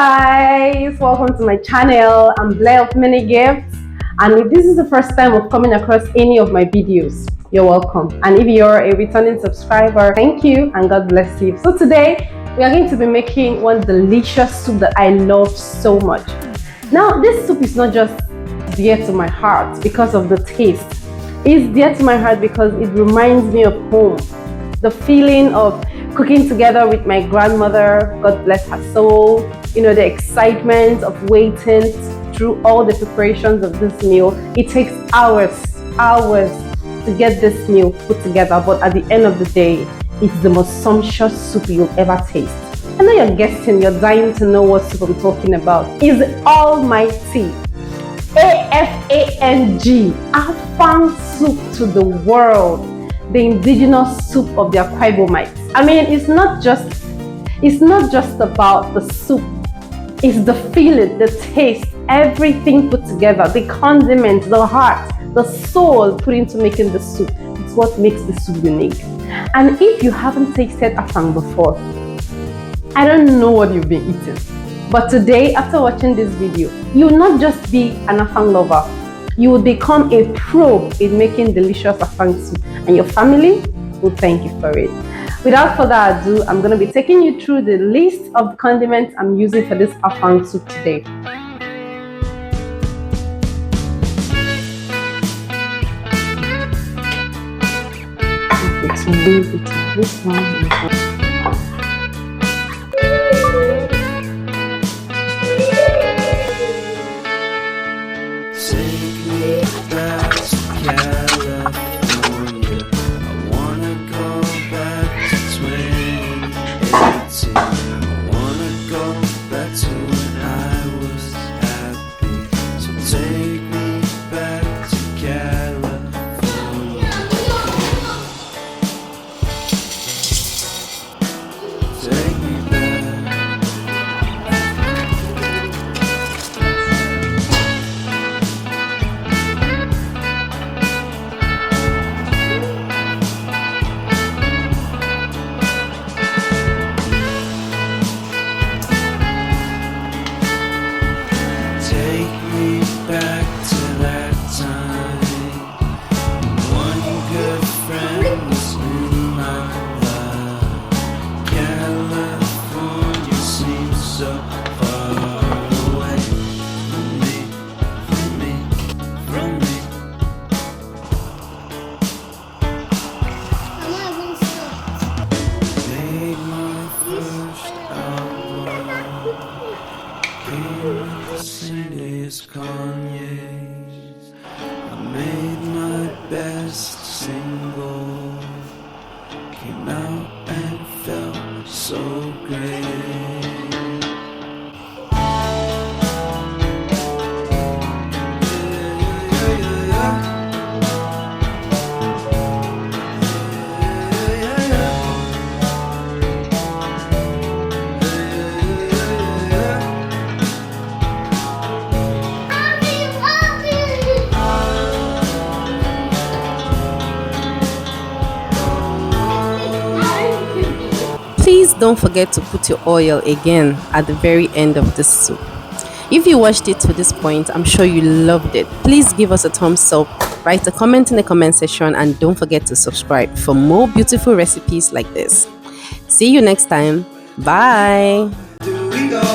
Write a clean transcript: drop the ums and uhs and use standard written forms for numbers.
guys, welcome to my channel. I'm Blair of Many Gifts, and if this is the first time of coming across any of my videos, you're welcome. And if you're a returning subscriber, thank you and God bless you. So today we are going to be making one delicious soup that I love so much. Now this soup is not just dear to my heart because of the taste. It's dear to my heart because it reminds me of home, the feeling of cooking together with my grandmother, God bless her soul, you know, the excitement of waiting through all the preparations of this meal. It takes hours to get this meal put together, but at the end of the day, it's the most sumptuous soup you'll ever taste. I know you're guessing, you're dying to know what soup I'm talking about. It's the almighty AFANG, Afang Soup to the world, the indigenous soup of the Aquabomites. I mean, it's not just about the soup. It's the feeling, the taste, everything put together, the condiments, the heart, the soul put into making the soup. It's what makes the soup unique. And if you haven't tasted afang before, I don't know what you've been eating. But today, after watching this video, you will not just be an afang lover, you will become a pro in making delicious afang soup, and your family will thank you for it. Without further ado, I'm going to be taking you through the list of condiments I'm using for this afang soup today. This one. I made my best single, came out and felt so great. Please don't forget to put your oil again at the very end of this soup. If you watched it to this point, I'm sure you loved it. Please give us a thumbs up, write a comment in the comment section, and don't forget to subscribe for more beautiful recipes like this. See you next time. Bye. Here we go.